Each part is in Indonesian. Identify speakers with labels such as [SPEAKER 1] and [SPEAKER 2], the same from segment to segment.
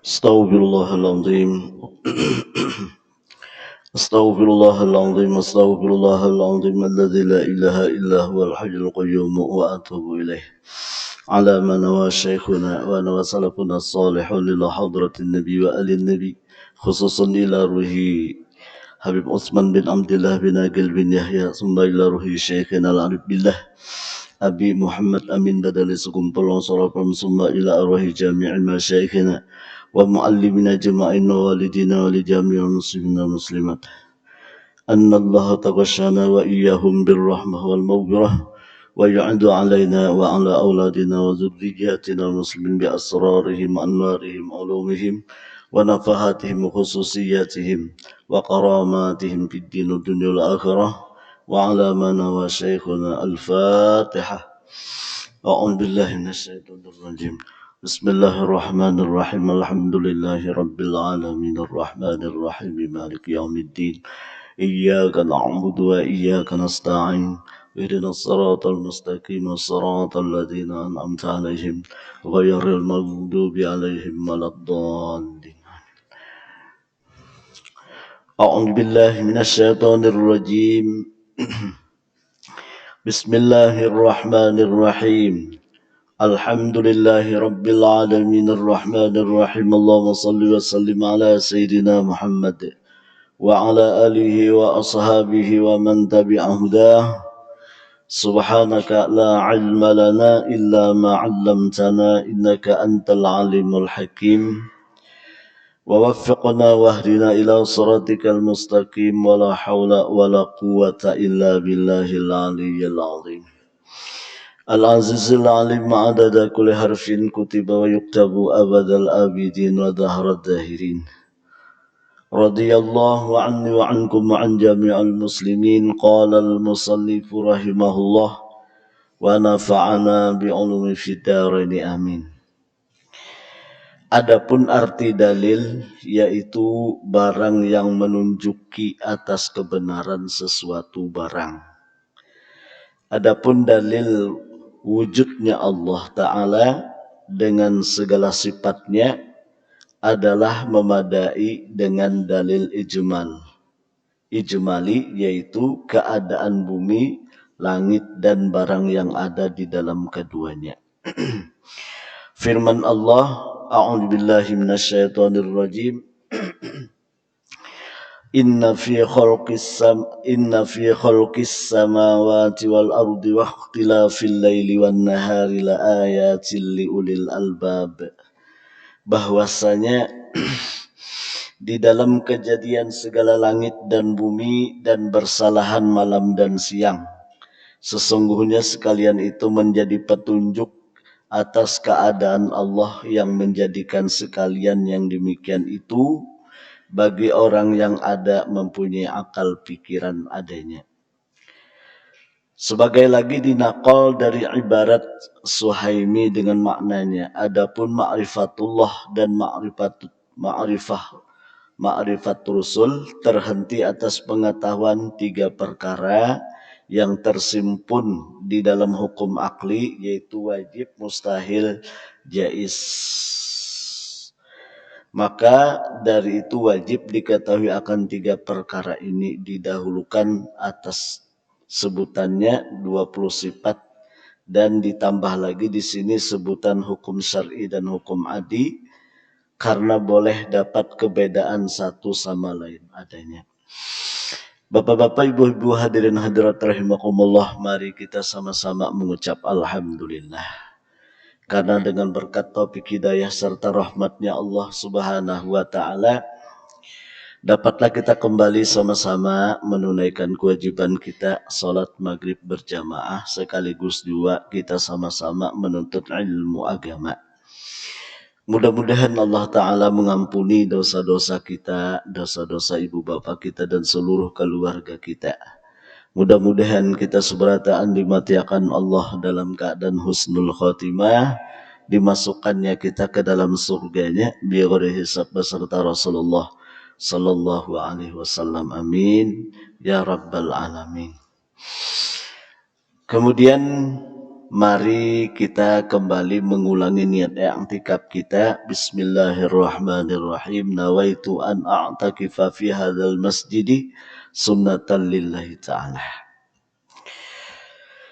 [SPEAKER 1] Astaghfirullahaladzim. Astaghfirullahaladzim. Astaghfirullahaladzim. Alladzi la ilaha illa huwal hayyul qayyum wa atubu ilaih. Ala man wa syekhuna wa nawa salafuna salihun ila hadratin nabi wa alin nabi. Khususan ila ruhi Habib Utsman bin Abdullah bin Aqil bin Yahya. Summa ila ruhi syekhina al-arif billah. Abi Muhammad Amin Badali Sukumpulong Sorapam Summa ila arwahi jami'i masyayikhina wa muallimina jama'in wa walidina wa li jami'il muslimina muslimat. Anna Allah taqashana wa iyyahum birrahmah wal maghfirah wa yu'adu alaina wa ala auladina wa zurriyatina muslimin bi asrarihim anwarihim ulumihim wa nafahatihim khususiyatihim wa karamatihim fid din wa dunya wal akhirah wa ala mana wa syekhuna al-fatihah. A'udzu billahi minasyaitonir rajim. Bismillahirrahmanirrahim. Alhamdulillahi rabbil alamin arrahmanir rahim maliki yaumiddin. Iyyaka na'budu wa iyyaka nasta'in. Ihdinas siratal mustaqim siratal ladzina an'amta 'alaihim ghairil maghdubi 'alaihim waladdallin. A'udzu billahi minasyaitonir rajim. Bismillahirrahmanirrahim. Alhamdulillahi rabbil alamin arrahmanir rahim. Allahumma salli wa sallim ala sayyidina Muhammad wa ala alihi wa ashabihi wa man tabi'a hudah. Subhanaka la ilma lana illa ma 'allamtana innaka antal alimul hakim. Wa waffiqna wahdina ila siratikal mustaqim wa la hawla wa la quwwata illa billahil aliyyil azim. Al-azizil alim ma'adada kulli harfin kutiba wa yuktabu abadal abidin wa dahrad dahirin. Radiyallahu anni wa ankum wa an jami'al muslimin. Qala al-musannifu rahimahullah wa nafa'ana bi'ulumi fid dharaini amin. Adapun arti dalil yaitu barang yang menunjuki atas kebenaran sesuatu barang. Adapun dalil wujudnya Allah Ta'ala dengan segala sifatnya adalah memadai dengan dalil ijmal. Ijmali yaitu keadaan bumi, langit dan barang yang ada di dalam keduanya. Firman Allah, A'udzu billahi minasyaitonir rajim. Inna fi khalqis samawati wal ardi wa ikhtilafil laili wan nahari la ayatin li ulil albab. Bahwasanya di dalam kejadian segala langit dan bumi dan bersalahan malam dan siang, sesungguhnya sekalian itu menjadi petunjuk atas keadaan Allah yang menjadikan sekalian yang demikian itu bagi orang yang ada mempunyai akal pikiran adanya. Sebagai lagi dinakal dari ibarat Suhaimi dengan maknanya. Adapun ma'rifatullah dan ma'rifat Rasul terhenti atas pengetahuan tiga perkara yang tersimpun di dalam hukum akli, yaitu wajib, mustahil, jaiz. Maka dari itu wajib diketahui akan tiga perkara ini didahulukan atas sebutannya 20 sifat dan ditambah lagi di sini sebutan hukum syar'i dan hukum adi karena boleh dapat kebedaan satu sama lain adanya. Bapak-bapak, ibu-ibu, hadirin hadirat rahimakumullah, mari kita sama-sama mengucap alhamdulillah. Karena dengan berkat taufik hidayah serta rahmatnya Allah Subhanahu wa ta'ala, Dapatlah kita kembali sama-sama menunaikan kewajiban kita salat maghrib berjamaah sekaligus juga kita sama-sama menuntut ilmu agama. Mudah-mudahan Allah Ta'ala mengampuni dosa-dosa kita, dosa-dosa ibu bapa kita dan seluruh keluarga kita. Mudah-mudahan kita seberataan dimatiakan Allah dalam keadaan husnul khotimah, dimasukkannya kita ke dalam surganya bighairi hisab beserta Rasulullah sallallahu alaihi wasallam. Amin ya rabbal alamin. Kemudian mari kita kembali mengulangi niat i'tikaf kita. Bismillahirrahmanirrahim. Nawaitu an a'takifa fi hadzal masjidi sunnatan lillahi ta'ala.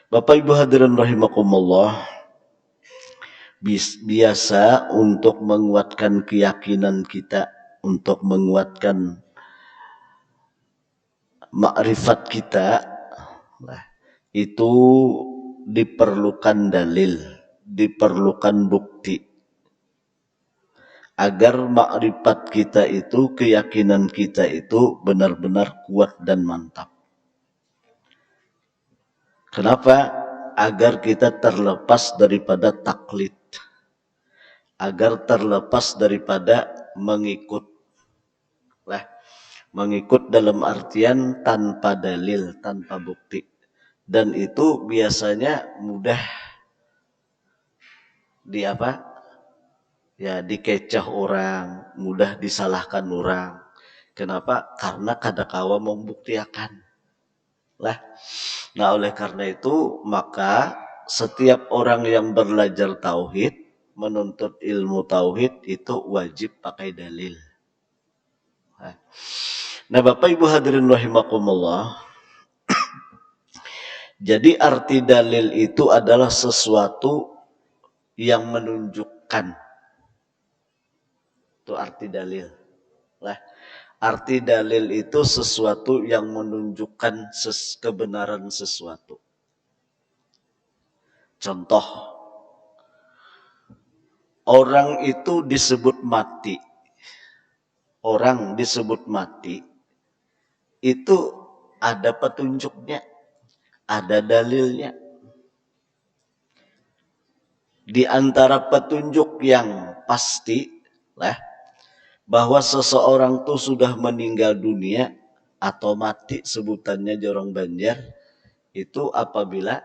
[SPEAKER 1] Bapak Ibu hadirin rahimakumullah, biasa untuk menguatkan keyakinan kita, untuk menguatkan makrifat kita, itu diperlukan dalil, diperlukan bukti. Agar makrifat kita itu, keyakinan kita itu benar-benar kuat dan mantap. Kenapa? Agar kita terlepas daripada taklid. Agar terlepas daripada mengikut. Mengikut dalam artian tanpa dalil, tanpa bukti. Dan itu biasanya mudah dikecah orang, mudah disalahkan orang. Kenapa? Karena kadakawa membuktiakan. Nah, oleh karena itu maka setiap orang yang belajar tauhid, menuntut ilmu tauhid itu wajib pakai dalil. Nah, Bapak Ibu hadirin rahimakumullah, jadi arti dalil itu adalah sesuatu yang menunjukkan. Itu arti dalil. Arti dalil itu sesuatu yang menunjukkan kebenaran sesuatu. Contoh, orang itu disebut mati. Orang disebut mati, itu ada petunjuknya, ada dalilnya. Di antara petunjuk yang pasti bahwa seseorang itu sudah meninggal dunia atau mati, sebutannya jorong Banjar, itu apabila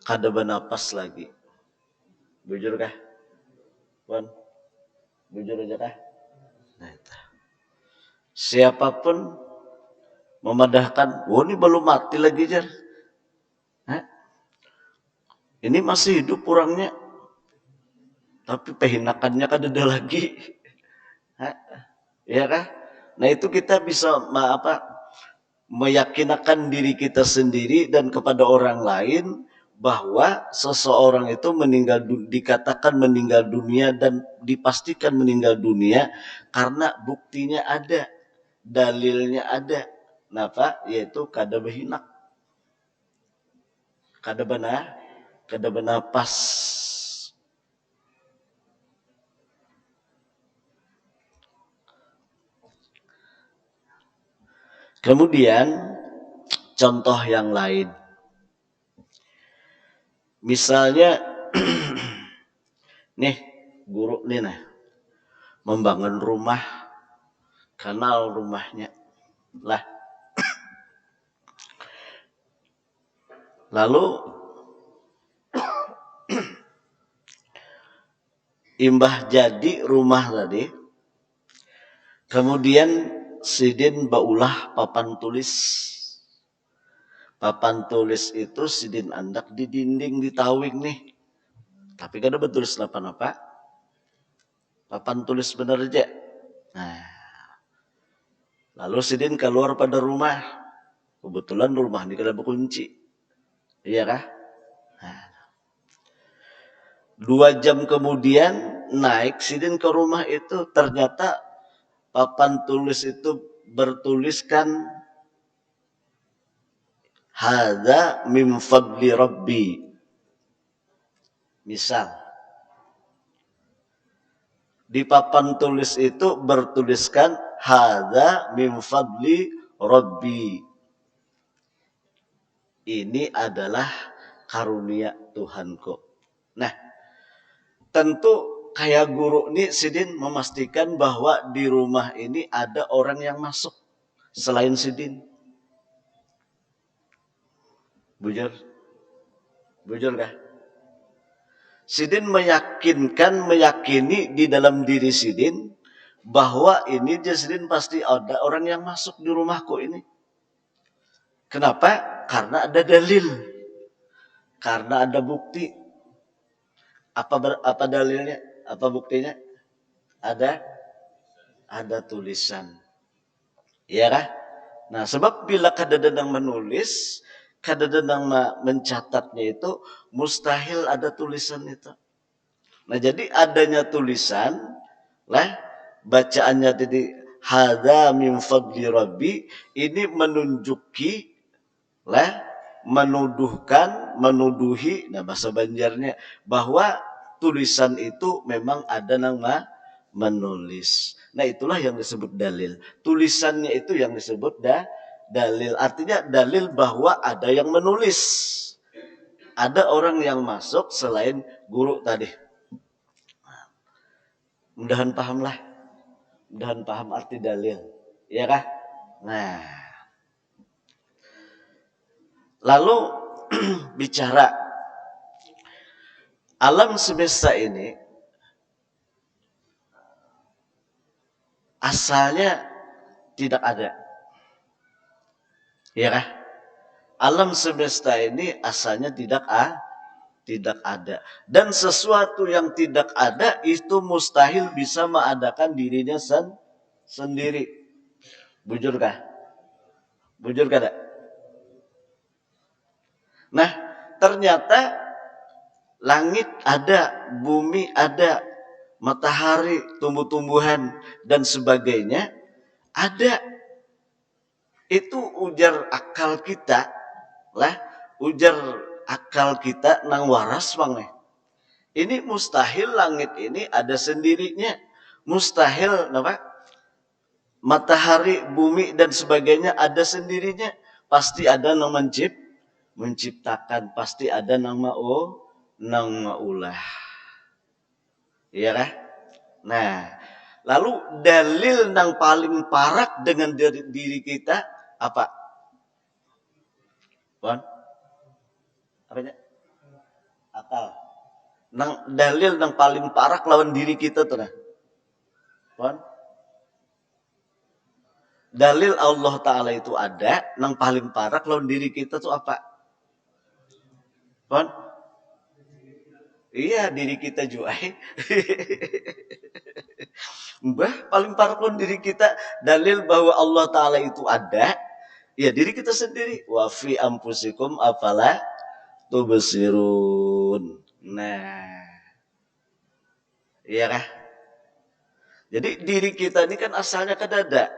[SPEAKER 1] kada bernapas lagi. Bujur kah? Bujur aja kah? Nah, siapapun memadahkan, ini belum mati lagi jar. Ini masih hidup orangnya, tapi pehinakannya kan ada lagi. Ya kah? Nah, itu kita bisa meyakinkan diri kita sendiri dan kepada orang lain bahwa seseorang itu dikatakan meninggal dunia dan dipastikan meninggal dunia karena buktinya ada, dalilnya ada. Napa? Yaitu kada berhinak, kada bernapas. Kemudian contoh yang lain, misalnya nih guru nih membangun rumah, kanal rumahnya lalu imbah jadi rumah tadi, kemudian sidin baulah papan tulis. Papan tulis itu sidin andak di dinding di tawing nih. Tapi kada betul apa-apa. Papan tulis benar aja. Nah, lalu sidin keluar pada rumah. Kebetulan rumah ini kada berkunci. Iya kah? Nah, 2 jam kemudian naik sidin ke rumah itu, ternyata papan tulis itu bertuliskan hadza min fadli rabbi. Misal, Di papan tulis itu bertuliskan hadza min fadli rabbi. Ini adalah karunia Tuhanku. Nah, tentu kayak guru nih Sidin memastikan bahwa di rumah ini ada orang yang masuk selain Sidin. Bujur? Bujur kah? Sidin meyakini di dalam diri Sidin bahwa ini Sidin pasti ada orang yang masuk di rumahku ini. Kenapa? Karena ada dalil. Karena ada bukti. Apa dalilnya? Apa buktinya? Ada tulisan. Iya kah? Nah, sebab bila kadang-kadang menulis, kadang-kadang mencatatnya itu mustahil ada tulisan itu. Nah, jadi adanya tulisan lah bacaannya tadi hadza min fadli rabbi ini menunjuki lah menuduhi nah bahasa Banjarnya bahwa tulisan itu memang ada nama menulis. Nah, itulah yang disebut dalil. Tulisannya itu yang disebut dalil. Artinya dalil bahwa ada yang menulis. Ada orang yang masuk selain guru tadi. Mudahan paham lah. Mudahan paham arti dalil. Iya kah? Nah. Lalu bicara alam semesta ini asalnya tidak ada. Iya kah? Alam semesta ini asalnya tidak ada. Dan sesuatu yang tidak ada itu mustahil bisa mengadakan dirinya sendiri. Bujur kah? Bujur kah? Nah, ternyata langit ada, bumi ada, matahari, tumbuh-tumbuhan dan sebagainya ada. Itu ujar akal kita lah, ujar akal kita nang waras bang. Ini mustahil langit ini ada sendirinya, mustahil apa? Matahari, bumi dan sebagainya ada sendirinya. Pasti ada yang menciptakan, pasti ada nama ulah. Iya kah? Nah, lalu dalil yang paling parak dengan diri kita apa? Bon? Apanya? Akal. Dalil yang paling parak lawan diri kita tuh nah. Bon? Dalil Allah Ta'ala itu ada, yang paling parak lawan diri kita tuh apa? Bon? Iya, diri kita juga. Mbah, paling parak lawan diri kita, dalil bahwa Allah Ta'ala itu ada, ya diri kita sendiri. Wa fi ampusikum afala tubsirun. Nah, iya kah? Jadi diri kita ini kan asalnya kan ada.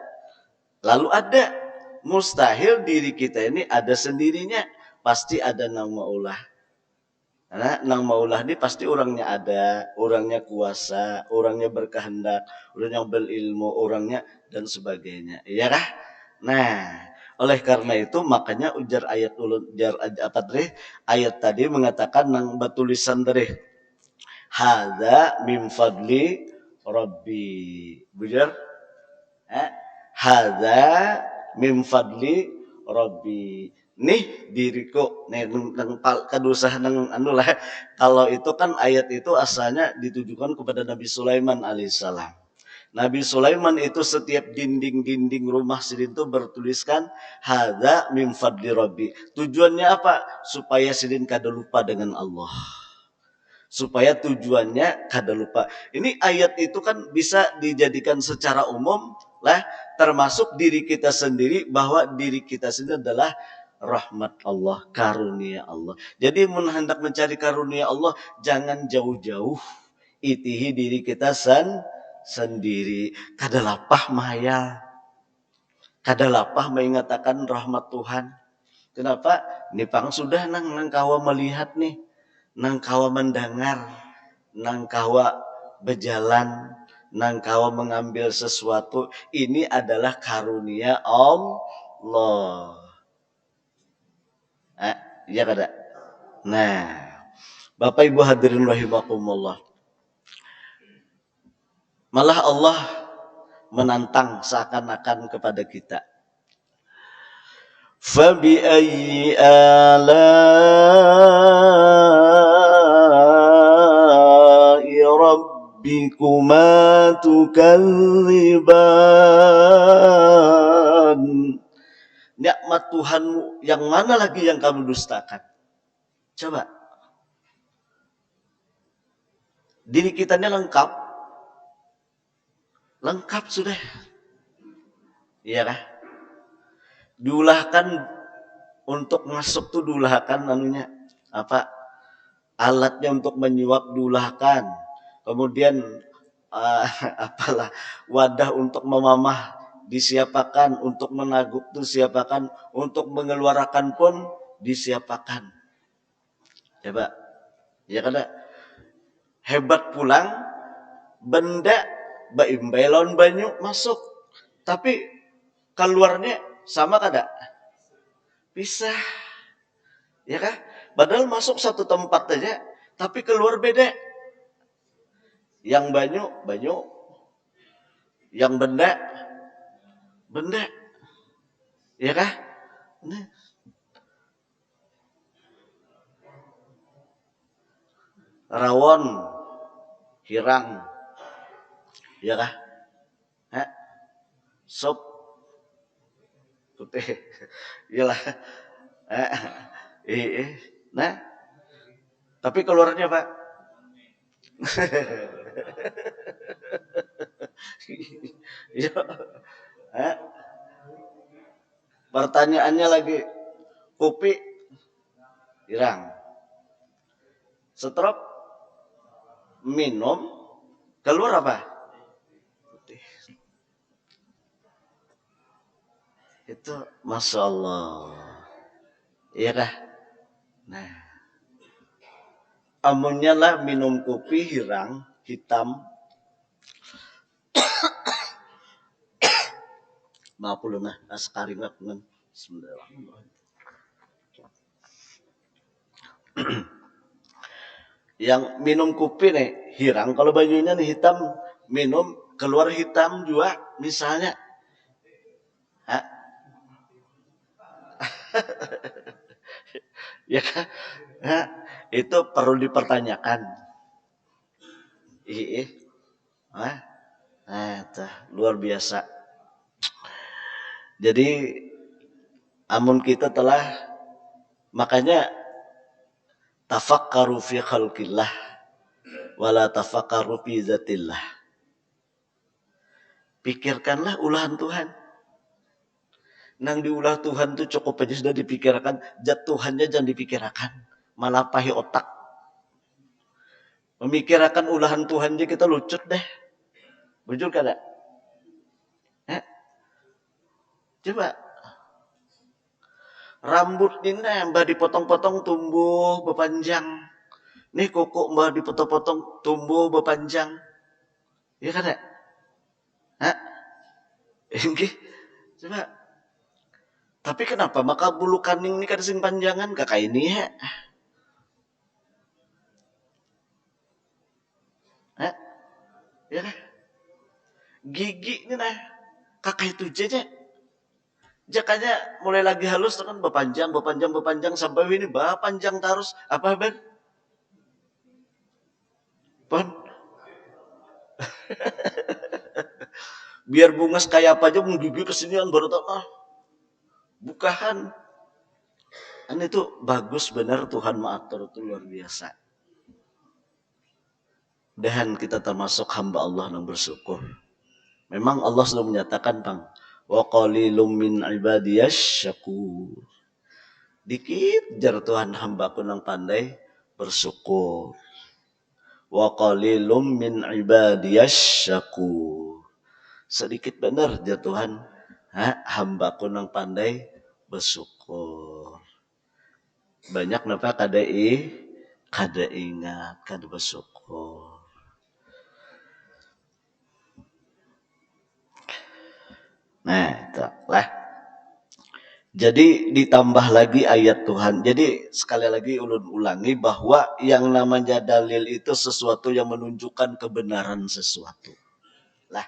[SPEAKER 1] Lalu ada. Mustahil diri kita ini ada sendirinya. Pasti ada nama ulah. Karena nama ulah ini pasti orangnya ada. Orangnya kuasa. Orangnya berkehendak. Orangnya berilmu. Orangnya dan sebagainya. Iya kah? Nah, oleh karena itu makanya ujar ayat ayat tadi mengatakan nang batulisan dari hadza min fadli rabbi. Bujar? Hadza min fadli rabbi. Nih diriku, nih kadusah nang anu lah. Kalau itu kan ayat itu asalnya ditujukan kepada Nabi Sulaiman alaihissalam. Nabi Sulaiman itu setiap dinding-dinding rumah Sidin itu bertuliskan hadza min fadli rabbi. Tujuannya apa? Supaya Sidin kada lupa dengan Allah. Supaya tujuannya kada lupa. Ini ayat itu kan bisa dijadikan secara umum lah, termasuk diri kita sendiri bahwa diri kita sendiri adalah rahmat Allah, karunia Allah. Jadi hendak mencari karunia Allah jangan jauh-jauh. Itihi diri kita sendiri. Kada lapah mayal. Kada lapah mengatakan rahmat Tuhan. Kenapa? Nipang sudah nang kawa melihat nih. Nang kawa mendengar, nang kawa berjalan, nang kau mengambil sesuatu, ini adalah karunia Allah. Iya kada? Nah, Bapak Ibu hadirin rahimakumullah. Malah Allah menantang seakan-akan kepada kita. فَبِأَيِّ آلَاءِ رَبِّكُمَا تُكَذِّبَانِ. Nikmat Tuhanmu yang mana lagi yang kamu dustakan? Coba. Diri kita ini lengkap. Lengkap sudah. Iya kah? Diulahkan untuk masuk tuh diulahkan anunya apa? Alatnya untuk menyuap diulahkan. Kemudian apalah wadah untuk memamah disiapakan, untuk menaguk tuh siapakan, untuk mengeluarkan pun disiapakan. Coba. Ya kada? Hebat pulang benda baimbailon banyu masuk. Tapi keluarnya sama kada? Bisa. Ya kah? Padahal masuk satu tempat aja, tapi keluar beda. Yang banyu, banyu. Yang benda, benda. Ya kah? Nah. Rawon, hirang. Ya kah? Hah? Sop putih. Iyalah. Nah, tapi keluarnya Pak. Ya. Pertanyaannya lagi, kopi hirang. Setrop minum keluar apa? Putih. Itu Masya Allah. Iya kah? Nah, amunnya lah minum kopi hirang hitam. Maaf lu nah, askari nggak dengan yang minum kopi nih hirang, kalau bajunya nih hitam, minum keluar hitam juga misalnya. Ya kan? Itu perlu dipertanyakan. Luar biasa. Jadi amun kita telah, makanya tafakkaru fi khalqillah wala tafakkaru fi zatillah. Pikirkanlah ulahan Tuhan. Nang diulah Tuhan tuh cukup aja sudah dipikirkan, zat Tuhannya jangan dipikirkan. Malah pahi otak. Memikirkan ulahan Tuhan aja kita lucut deh. Bujur kada? Coba. Rambut ini mbah dipotong-potong tumbuh berpanjang. Nih kuku mbah dipotong-potong tumbuh berpanjang. Ya kan ya? Ini coba. Tapi kenapa maka bulu kaning ini kada sing panjangan kakak ini ya? Ya kan? Gigi ini nah kakak itu aja. Jakanya mulai lagi halus kan berpanjang sampai ini panjang terus apa Ben? Pon. Biar bungas kayak apa aja menggigit kesinian baru tahu bukan. Itu bagus benar Tuhan mengatur itu luar biasa. Dan kita termasuk hamba Allah yang bersyukur. Memang Allah sudah menyatakan bang, wa qalilum min ibadiyasy syakur. Dikit jar Tuhan hambaku yang pandai bersyukur. Wa qalilum min ibadiyasy syakur. Sedikit benar jar Tuhan hambaku yang pandai bersyukur. Banyak napa kada ingat kada bersyukur. Nah, itu lah. Jadi ditambah lagi ayat Tuhan. Jadi sekali lagi ulun ulangi bahwa yang namanya dalil itu sesuatu yang menunjukkan kebenaran sesuatu. Lah,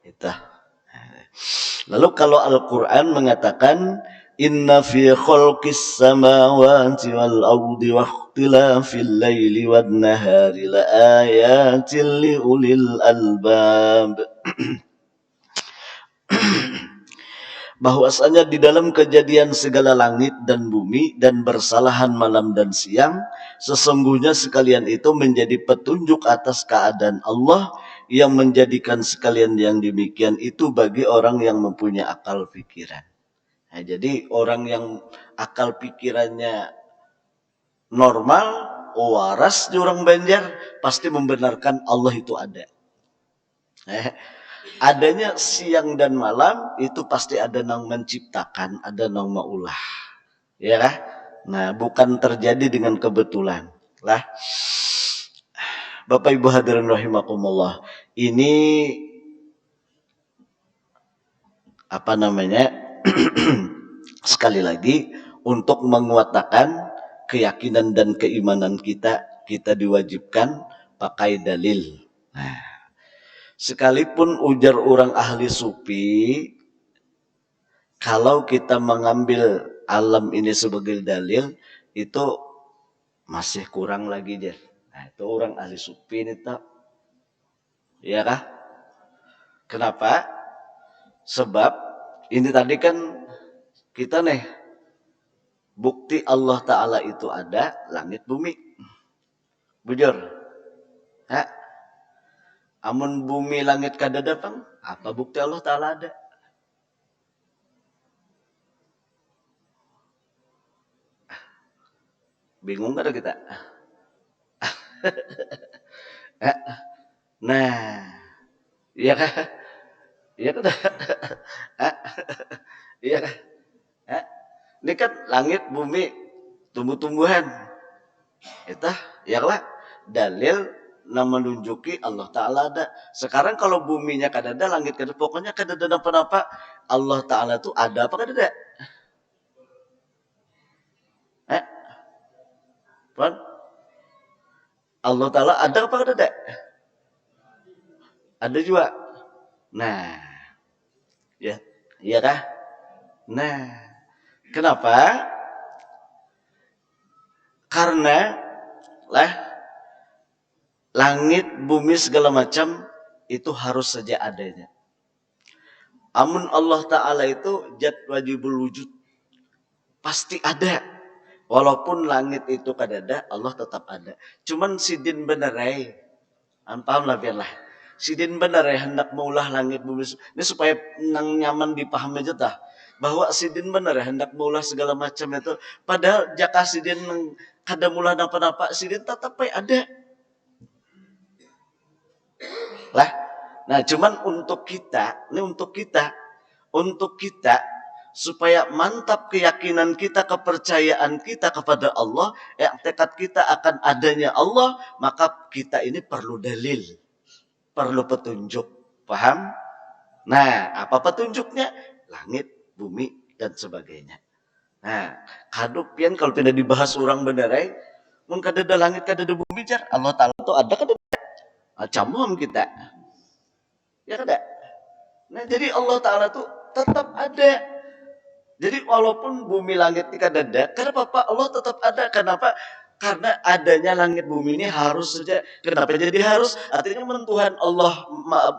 [SPEAKER 1] itu. Lalu kalau Al-Quran mengatakan Inna fi khalqis samawati wal ardi wa ikhtilafil laili wan nahari la ayatin li ulil albab. Bahwasanya di dalam kejadian segala langit dan bumi dan bersalahan malam dan siang, sesungguhnya sekalian itu menjadi petunjuk atas keadaan Allah yang menjadikan sekalian yang demikian itu bagi orang yang mempunyai akal pikiran. Nah, jadi orang yang akal pikirannya normal, waras di orang Banjar, pasti membenarkan Allah itu ada. Adanya siang dan malam itu pasti ada yang menciptakan, ada yang maulah. Ya lah. Nah, bukan terjadi dengan kebetulan. Lah. Bapak Ibu hadirin rahimakumullah. Ini apa namanya? Sekali lagi untuk menguatkan keyakinan dan keimanan kita diwajibkan pakai dalil. Nah, sekalipun ujar orang ahli sufi, kalau kita mengambil alam ini sebagai dalil, itu masih kurang lagi, Jer. Nah, itu orang ahli sufi ini tak. Ya kah? Kenapa? Sebab ini tadi kan kita nih bukti Allah Ta'ala itu ada langit bumi. Bujur. Ha? Amun bumi langit kada datang, apa bukti Allah Ta'ala ada? Bingung kada kita? Nah, iya kah? Iya kan? Iya kan? Ini kan langit, bumi, tumbuh-tumbuhan. Itu ya lah dalil yang menunjuki Allah Ta'ala ada. Sekarang kalau buminya kada ada, langit kada, pokoknya kada ada apa-apa. Allah Ta'ala itu ada apa kada ada? Puan? Allah Ta'ala ada apa kada ada? Ada juga. Nah, ya, iya kah? Nah, kenapa? Karena lah langit, bumi segala macam itu harus saja adanya. Amun Allah Ta'ala itu zat wajibul wujud. Pasti ada. Walaupun langit itu kada ada, Allah tetap ada. Cuman sidin benerai. Paham lah biarlah. Sidin benerai hendak maulah langit bumi. Ini supaya nang nyaman dipaham aja tah. Bahwa sidin benerai hendak maulah segala macam itu. Padahal jaka sidin kada mulah napa-napa, sidin tetap ada. Lah. Nah, cuman untuk kita supaya mantap keyakinan kita, kepercayaan kita kepada Allah, tekad kita akan adanya Allah, maka kita ini perlu dalil, perlu petunjuk. Paham? Nah, apa petunjuknya? Langit, bumi, dan sebagainya. Nah, kadupian kalau tidak dibahas orang benerai, mun kada ada langit, kada ada bumi, jar Allah Ta'ala itu ada kada? Camuam kita. Ya kada? Nah, jadi Allah Ta'ala itu tetap ada. Jadi walaupun bumi langit ini kada ada, kenapa Allah tetap ada? Kenapa? Karena adanya langit bumi ini harus saja. Kenapa jadi harus? Artinya mentuhan Allah,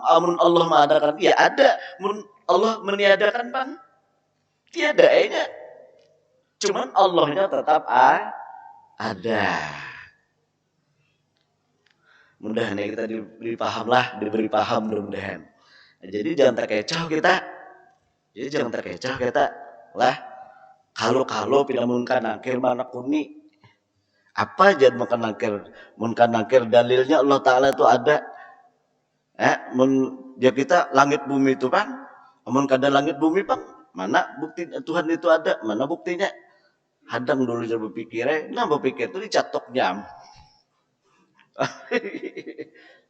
[SPEAKER 1] amun Allah mengadakan, ya ada. Mun Allah meniadakan, bang, tiada aja. Cuman Allahnya tetap ada. Mudah-mudahan kita diberi paham mudah-mudahan. Jadi jangan terkecoh kita. Lah, kalau pinamun kanakir mana kuni. Apa aja mun kanakir dalilnya Allah Ta'ala itu ada. Dia kita langit bumi itu, Bang. Mun kada langit bumi, Bang. Mana bukti Tuhan itu ada? Mana buktinya? Hadang dulu saya berpikir, berpikir itu dicatok jam.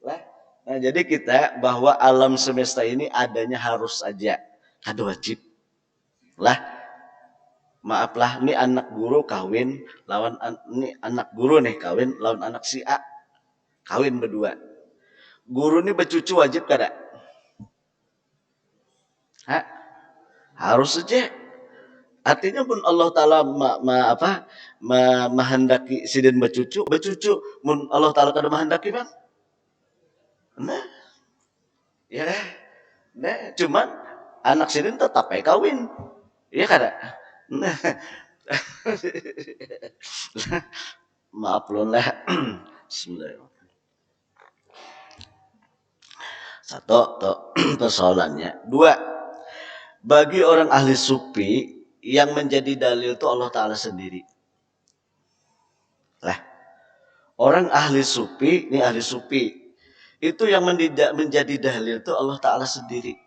[SPEAKER 1] Lah, nah jadi kita bahwa alam semesta ini adanya harus saja. kada wajib lah. Maaflah, ini anak guru kawin lawan ini anak guru nih kawin lawan anak si A, kawin berdua. Guru ini bercucu wajib kada? Hah? Harus saja. Artinya pun Allah Ta'ala menghendaki sidin bercucu, mun Allah Ta'ala kada menghendaki bang. Nah, ya kan? Nah, cuman anak sidin tetap kawin. Iya kada? Nah, maaf loh lah. Bismillahirrahmanirrahim. Satu persoalannya. Dua, bagi orang ahli sufi yang menjadi dalil itu Allah Ta'ala sendiri. Lah, orang ahli sufi, ini ahli sufi, itu yang menjadi dalil itu Allah Ta'ala sendiri.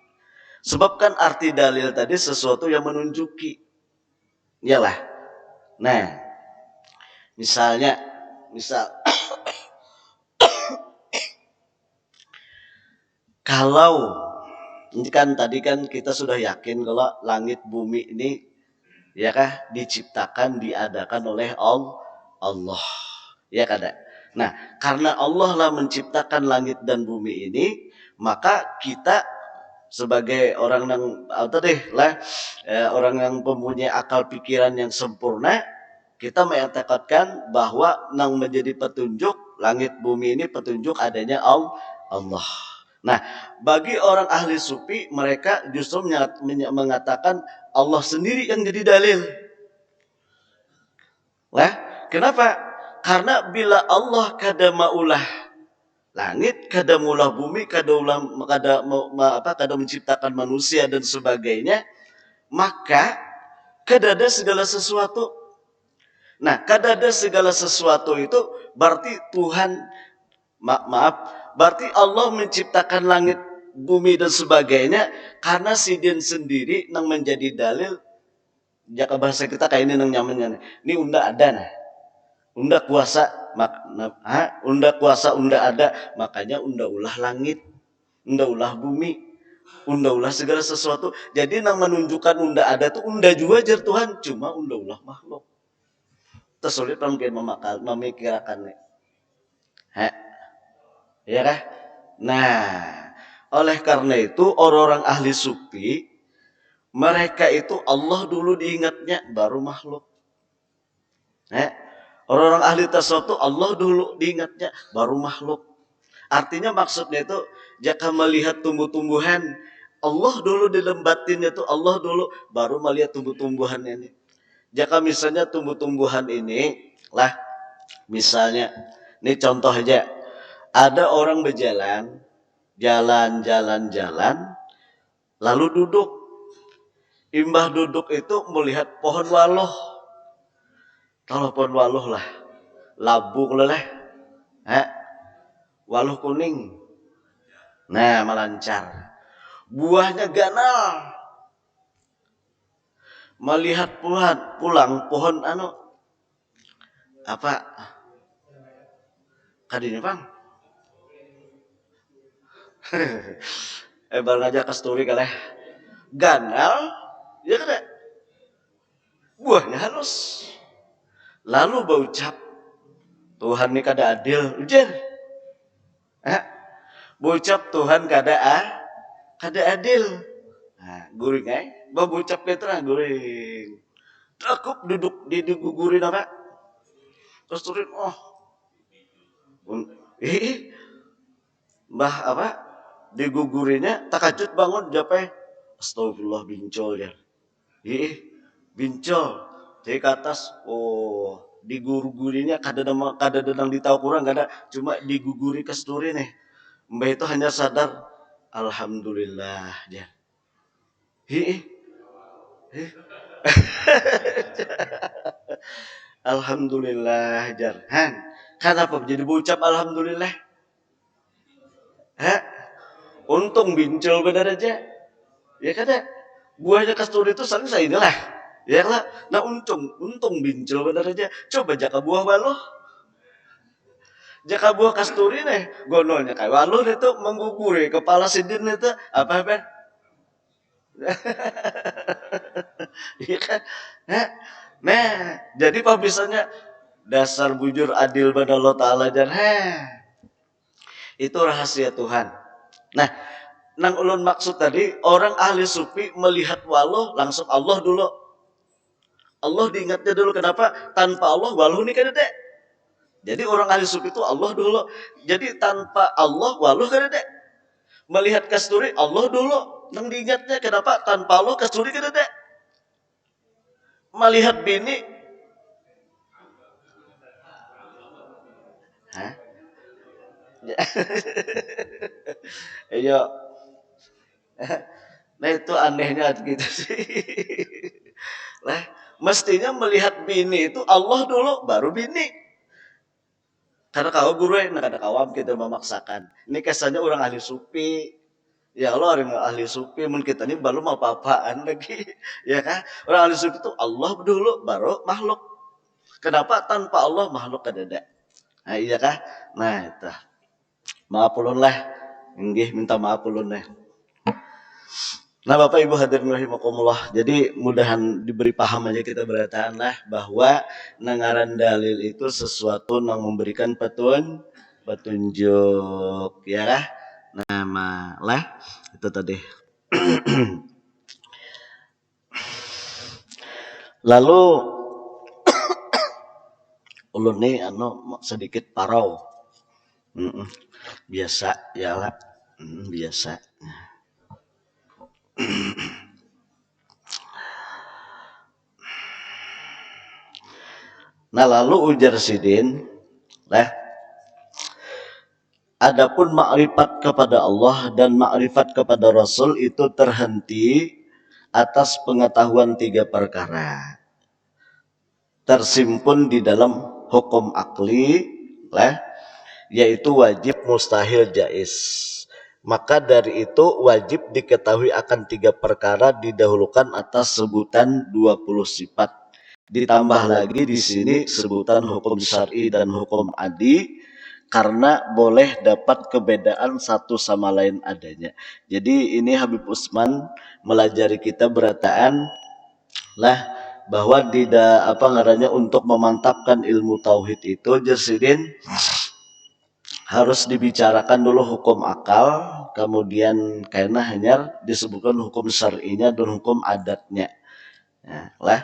[SPEAKER 1] Sebab kan arti dalil tadi sesuatu yang menunjuki. Iyalah. Nah, misal kalau ini kan tadi kan kita sudah yakin kalau langit bumi ini ya kah diciptakan diadakan oleh Allah. Ya kada. Nah, karena Allah lah menciptakan langit dan bumi ini, maka kita sebagai orang yang orang yang mempunyai akal pikiran yang sempurna, kita mengatakan bahwa yang menjadi petunjuk langit bumi ini petunjuk adanya Allah. Nah, bagi orang ahli sufi, mereka justru mengatakan Allah sendiri yang jadi dalil. Lah, kenapa? Karena bila Allah kada maulah langit, kada maulah bumi, kada menciptakan manusia dan sebagainya, maka kada ada segala sesuatu. Nah, kada ada segala sesuatu itu berarti Tuhan berarti Allah menciptakan langit, bumi dan sebagainya karena sidin sendiri yang menjadi dalil. Jaka bahasa kita kayak ini nang nyamannya. Ini unda ada nah. Unda kuasa unda kuasa unda ada, makanya unda ulah langit, unda ulah bumi, unda ulah segala sesuatu. Jadi nang menunjukkan unda ada tuh unda juga jar Tuhan, cuma unda ulah makhluk. Tersulit mungkin memikirkannya. Ya kah? Nah, oleh karena itu orang-orang ahli sufi, mereka itu Allah dulu diingatnya baru makhluk. Orang-orang ahli tasawuf Allah dulu diingatnya baru makhluk. Artinya maksudnya itu jika melihat tumbuh-tumbuhan, Allah dulu di dalam batinnya itu Allah dulu baru melihat tumbuh-tumbuhan ini. Jika misalnya tumbuh-tumbuhan ini lah, misalnya ini contoh aja. Ada orang berjalan, jalan, lalu duduk. Imbah duduk itu melihat pohon waluh. Kalau pohon waluh lah, labung lah, waluh kuning. Nah, melancar. Buahnya ganal. Melihat pulang pohon apa? Kadinya bang. Barang aja kasturi kali. Ganal, ya kada. Buahnya halus. Lalu berucap, Tuhan ini kada adil, ujar. Berucap Tuhan kada adil. Nah, guring berucap petra guring. Takut duduk gugurin apa? Kasturi, mbah apa? Digugurinya takajut bangun japai astagfirullah bincol ya. Bincol. Jadi ke atas digugurinya kada dedang ditahu kurang kada cuma diguguri kasturi nih. Mbah itu hanya sadar alhamdulillah dia. Alhamdulillah jarhan. Kenapa jadi berucap alhamdulillah? Untung bincul benar aja. Ya kada. Buahnya kasturi itu saling saya inilah. Ya lah. Nah untung bincul benar aja. Coba jaka buah waluh. Jaka buah kasturi nih. Gonolnya kayak waluh itu mengguguri. Kepala sidin itu apa? Iya kan? Nah, jadi misalnya dasar bujur adil pada Allah Ta'ala dan itu rahasia Tuhan. Nah, nang ulun maksud tadi orang ahli sufi melihat walau langsung Allah dulu. Allah diingatnya dulu kenapa? Tanpa Allah walau ini kan dek. Jadi orang ahli sufi itu Allah dulu. Jadi tanpa Allah walau kan dek. Melihat kasturi Allah dulu. Nang diingatnya kenapa? Tanpa Allah kasturi kan dek. Melihat bini hah? Ayo. Nah itu anehnya gitu sih. Lah, mestinya melihat bini itu Allah dulu baru bini. Karena kau guru yang ada kawam kita memaksakan. Ini kesannya orang ahli sufi. Ya Allah orang ahli sufi mun kita ini belum apa-apaan lagi. Ya kan? Orang ahli sufi itu Allah dulu baru makhluk. Kenapa tanpa Allah makhluk kadada? Nah, iya kah? Nah, itu. Maaf ulun lah. Nggih minta maaf ulun lah. Nah Bapak Ibu hadirin rahimakumullah. Jadi mudahan diberi paham aja kita berataan lah bahwa nengaran dalil itu sesuatu yang memberikan petunjuk ya kah? Nah malah itu tadi. Lalu ulun nih sedikit parau. Biasa ya lah. Biasa. Nah lalu ujar Sidin, adapun makrifat kepada Allah dan makrifat kepada Rasul itu terhenti atas pengetahuan 3 perkara. Tersimpun di dalam hukum akli, yaitu wajib, mustahil, jais. Maka dari itu wajib diketahui akan 3 perkara didahulukan atas sebutan 20 sifat. Ditambah lagi di sini sebutan hukum syar'i dan hukum adi karena boleh dapat kebedaan satu sama lain adanya. Jadi ini Habib Usman melajari kita berataan lah bahwa untuk memantapkan ilmu tauhid itu Jersidin harus dibicarakan dulu hukum akal, kemudian karena hanya disebutkan hukum syar'inya dan hukum adatnya. Nah,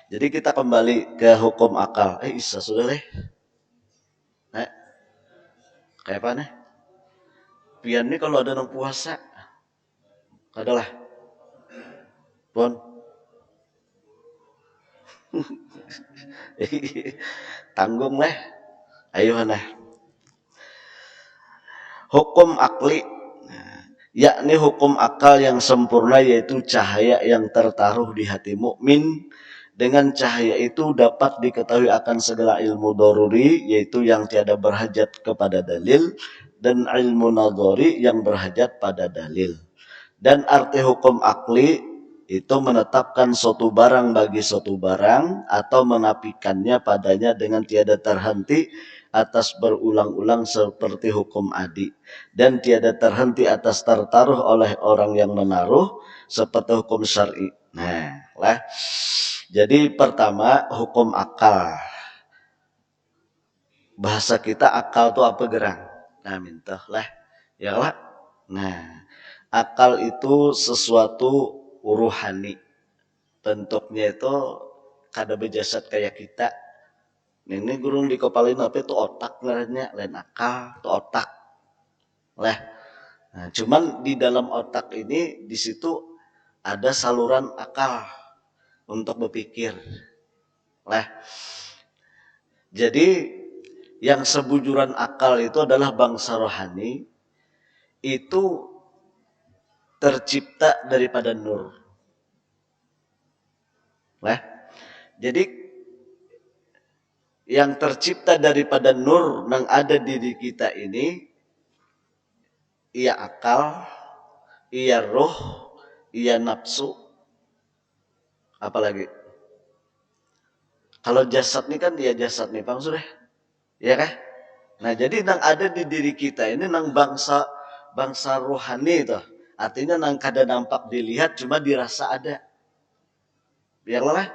[SPEAKER 1] jadi kita kembali ke hukum akal. Isa sudah leh. Kayak apa nih? Pian nih kalau ada nang puasa, adalah pon. Tanggung leh. Ayo nah. Hukum akli, yakni hukum akal yang sempurna yaitu cahaya yang tertaruh di hati mukmin. Dengan cahaya itu dapat diketahui akan segala ilmu doruri yaitu yang tiada berhajat kepada dalil dan ilmu nadhari yang berhajat pada dalil. Dan arti hukum akli itu menetapkan suatu barang bagi suatu barang atau menafikannya padanya dengan tiada terhenti atas berulang-ulang seperti hukum adi dan tiada terhenti atas tertaruh oleh orang yang menaruh seperti hukum syar'i. Nah, jadi pertama hukum akal. Bahasa kita akal itu apa gerang? Nah, minta lah. Ya lah. Nah, akal itu sesuatu ruhani. Bentuknya itu kada bejasat kayak kita. Ini gurung dikepalin apa itu otak ngarannya, lain akal itu otak. Lah. Nah, cuman di dalam otak ini di situ ada saluran akal untuk berpikir. Lah. Jadi yang sebujuran akal itu adalah bangsa rohani itu tercipta daripada nur. Jadi yang tercipta daripada nur yang ada di diri kita ini ia akal, ia roh, ia nafsu, apalagi kalau jasad ini kan dia jasad nih Bang sudah ya kan. Nah jadi yang ada di diri kita ini yang bangsa rohani itu Artinya nang kada nampak dilihat cuma dirasa ada. Biarlah.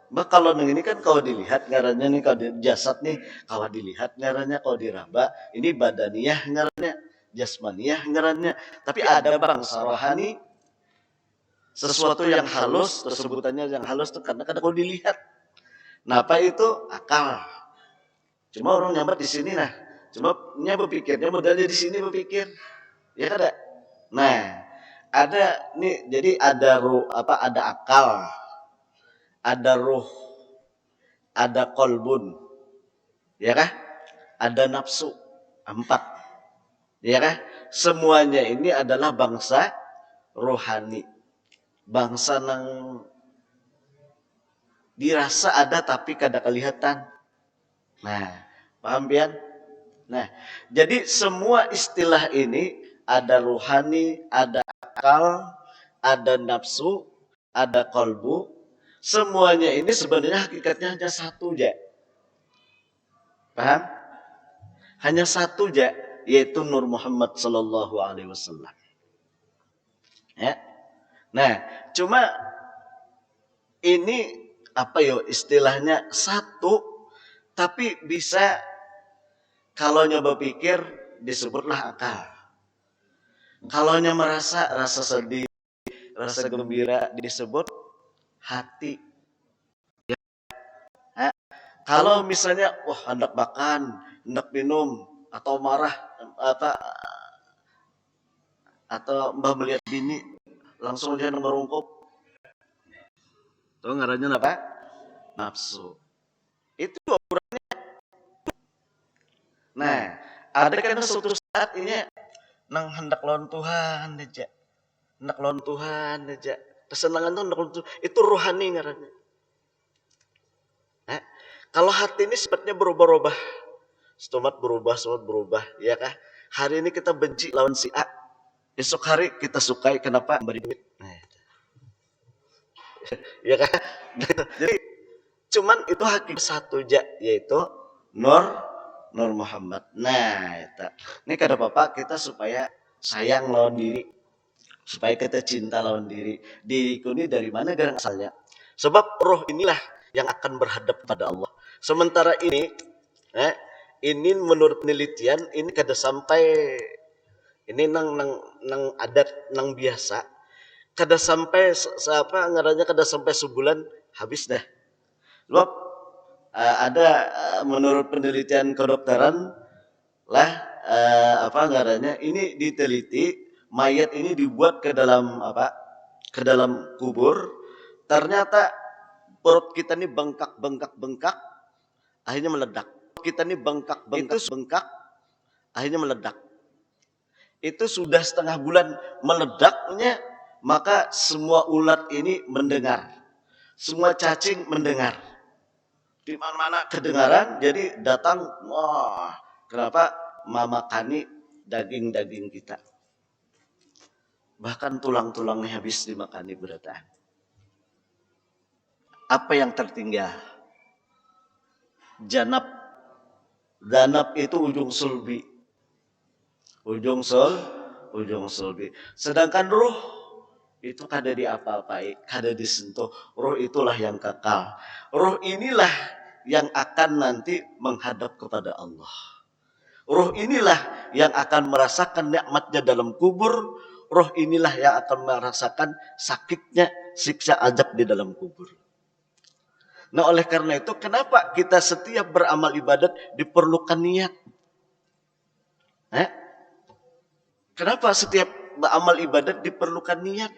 [SPEAKER 1] Bah kalau nang ini kan kalau dilihat ngarannya nih, kalau jasad nih kalau dilihat ngarannya, kalau diraba ini badaniyah ngarannya, jasmaniyah ngarannya. Tapi ada bangsa rohani, sesuatu yang halus, sebutannya yang halus tuh karena kada kalau dilihat. Nah, apa itu? Akal. Cuma orang nyambat di sini nah. Cuma nya berpikirnya modalnya di sini berpikir. Ya kada? Nah, ada nih jadi ada ruh apa ada akal, ada ruh, ada kolbun. Ya kah? Ada nafsu. 4. Ya kah? Semuanya ini adalah bangsa rohani. Bangsa nang dirasa ada tapi kada kelihatan. Nah, paham pian? Nah, jadi semua istilah ini ada rohani, ada akal, ada nafsu, ada kolbu. Semuanya ini sebenarnya hakikatnya hanya satu aja. Paham? Hanya satu aja, yaitu Nur Muhammad sallallahu alaihi wasallam. Ya. Nah, cuma ini apa yo istilahnya satu tapi bisa kalau nyoba pikir disebutlah akal. Kalau merasa rasa sedih, rasa gembira disebut hati. Ya. Kalau misalnya wah hendak makan, hendak minum atau marah apa atau mbah melihat bini langsung dia ngerungkup. Tuh ngarannya apa? Nafsu. Itu nah, ada kan suatu saat ini nang hendak lawan Tuhan aja. Hendak lawan Tuhan aja. Kesenangan tuh hendak lawan Tuhan. Itu rohani ngarannya. Nah, kalau hati ini sifatnya berubah-ubah. Stomat berubah, ya kah? Hari ini kita benci lawan si A. Esok hari kita sukai, kenapa? Beri duit. Nah, ya kah? Jadi, cuman itu hakikat satu aja, yaitu Nur Muhammad. Nah, itu. Ini kada apa-apa kita supaya sayang lawan diri, supaya kita cinta lawan diri. Diriku ini dari mana garang asalnya? Sebab roh inilah yang akan berhadap pada Allah. Sementara ini menurut penelitian ini kada sampai ini nang adat nang biasa kada sampai apa ngarannya kada sampai sebulan habis dah. Sebab ada menurut penelitian kedokteran lah apa ngarannya ini diteliti mayat ini dibuat ke dalam apa ke dalam kubur, ternyata perut kita ini bengkak akhirnya meledak. Kita ini bengkak akhirnya meledak. Itu sudah setengah bulan meledaknya, maka semua ulat ini mendengar, semua cacing mendengar. Di mana-mana kedengaran, jadi datang, wah, kenapa mamakani daging-daging kita. Bahkan tulang-tulangnya habis dimakani berataan. Apa yang tertinggal? Danab itu ujung sulbi. Ujung sulbi. Sedangkan ruh itu kada diapa-apai, kada disentuh. Ruh itulah yang kekal. Ruh inilah yang akan nanti menghadap kepada Allah. Ruh inilah yang akan merasakan nikmatnya dalam kubur. Ruh inilah yang akan merasakan sakitnya siksa azab di dalam kubur. Nah, oleh karena itu kenapa kita setiap beramal ibadat diperlukan niat? Kenapa setiap beramal ibadat diperlukan niat?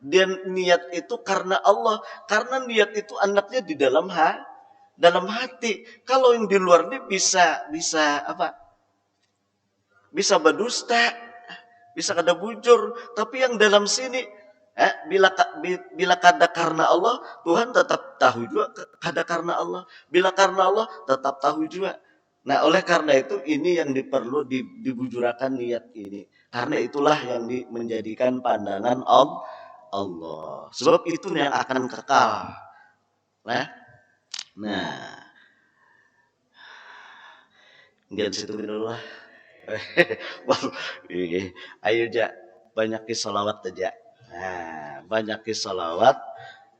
[SPEAKER 1] Dan niat itu karena Allah, karena niat itu anaknya di dalam hati. Kalau yang di luar ini bisa apa? Bisa berdusta, bisa kada bujur, tapi yang dalam sini bila kada karena Allah, Tuhan tetap tahu juga kada karena Allah. Bila karena Allah, tetap tahu juga. Nah, oleh karena itu ini yang diperlu dibujurakan niat ini. Karena itulah yang menjadikan pandangan Allah. Sebab itu yang akan kekal. Nah, jangan situ dulu lah. Ayo ja. banyaki salawat aja. Nah, banyaki salawat.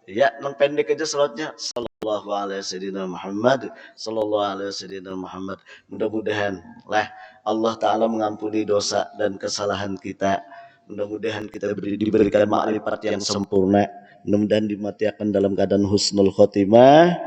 [SPEAKER 1] Ya, nang pendek aja salawatnya. Sallallahu alaihi wasallam Muhammad. Sallallahu alaihi wasallam Muhammad. Mudah-mudahan lah Allah Ta'ala mengampuni dosa dan kesalahan kita. Mudah-mudahan kita diberikan makrifat yang sempurna. Mudah-mudahan dimatikan dalam keadaan husnul khotimah.